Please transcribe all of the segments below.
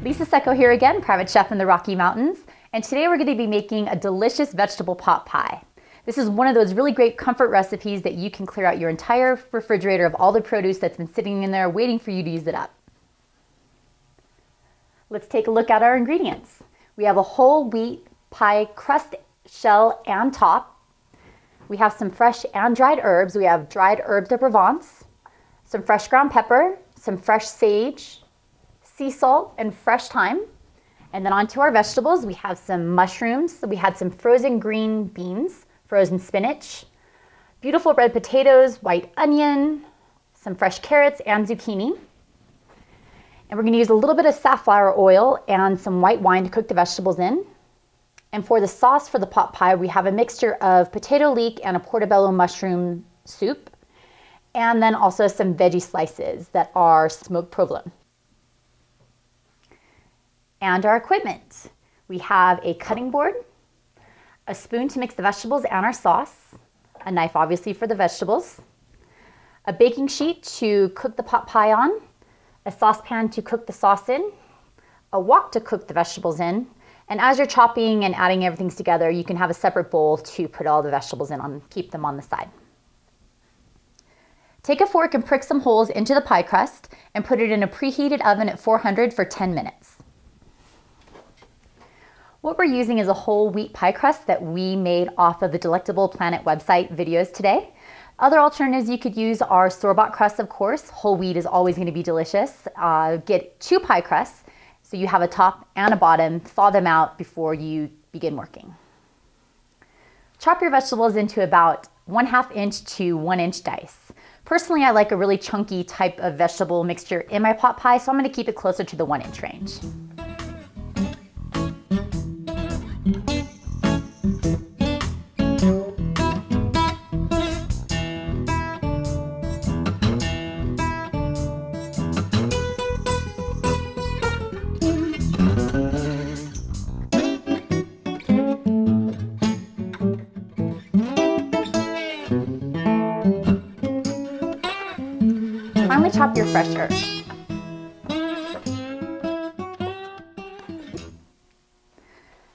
Lisa Secco here again, private chef in the Rocky Mountains, and today we're going to be making a delicious vegetable pot pie. This is one of those really great comfort recipes that you can clear out your entire refrigerator of all the produce that's been sitting in there waiting for you to use it up. Let's take a look at our ingredients. We have a whole wheat pie crust, shell, and top. We have some fresh and dried herbs. We have dried herbes de Provence, some fresh ground pepper, some fresh sage, sea salt, and fresh thyme. And then onto our vegetables, we have some mushrooms. We had some frozen green beans, frozen spinach, beautiful red potatoes, white onion, some fresh carrots and zucchini. And we're going to use a little bit of safflower oil and some white wine to cook the vegetables in. And for the sauce for the pot pie, we have a mixture of potato leek and a portobello mushroom soup, and then also some veggie slices that are smoked provolone. And our equipment. We have a cutting board, a spoon to mix the vegetables and our sauce, a knife obviously for the vegetables, a baking sheet to cook the pot pie on, a saucepan to cook the sauce in, a wok to cook the vegetables in, and as you're chopping and adding everything together, you can have a separate bowl to put all the vegetables in, keep them on the side. Take a fork and prick some holes into the pie crust and put it in a preheated oven at 400 for 10 minutes. What we're using is a whole wheat pie crust that we made off of the Delectable Planet website videos today. Other alternatives you could use are store-bought crusts, of course. Whole wheat is always going to be delicious. Get 2 pie crusts, so you have a top and a bottom. Thaw them out before you begin working. Chop your vegetables into about 1/2 inch to 1 inch dice. Personally, I like a really chunky type of vegetable mixture in my pot pie, so I'm going to keep it closer to the 1 inch range. Finally, chop your fresh herbs.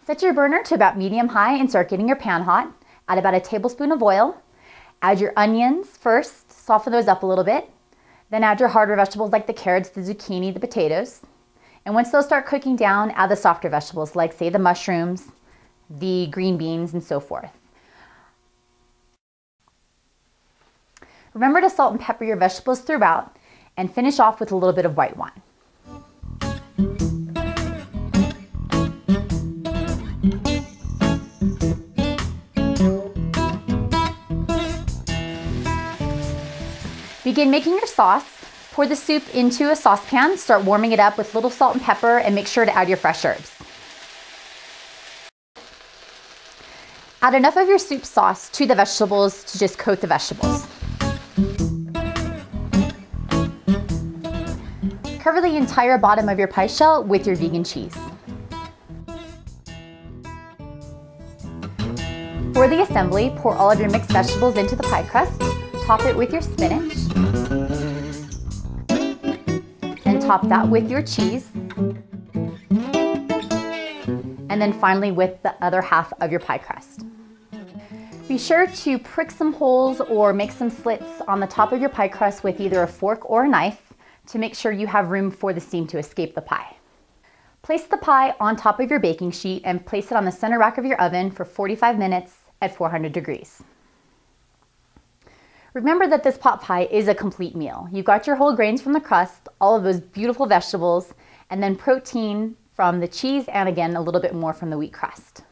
Set your burner to about medium-high and start getting your pan hot. Add about a tablespoon of oil. Add your onions first, soften those up a little bit. Then add your harder vegetables like the carrots, the zucchini, the potatoes. And once those start cooking down, add the softer vegetables like, say, the mushrooms, the green beans, and so forth. Remember to salt and pepper your vegetables throughout and finish off with a little bit of white wine. Begin making your sauce. Pour the soup into a saucepan, start warming it up with little salt and pepper, and make sure to add your fresh herbs. Add enough of your soup sauce to the vegetables to just coat the vegetables. Cover the entire bottom of your pie shell with your vegan cheese. For the assembly, pour all of your mixed vegetables into the pie crust, top it with your spinach, and top that with your cheese, and then finally with the other half of your pie crust. Be sure to prick some holes or make some slits on the top of your pie crust with either a fork or a knife to make sure you have room for the steam to escape the pie. Place the pie on top of your baking sheet and place it on the center rack of your oven for 45 minutes at 400 degrees. Remember that this pot pie is a complete meal. You've got your whole grains from the crust, all of those beautiful vegetables, and then protein from the cheese, and again, a little bit more from the wheat crust.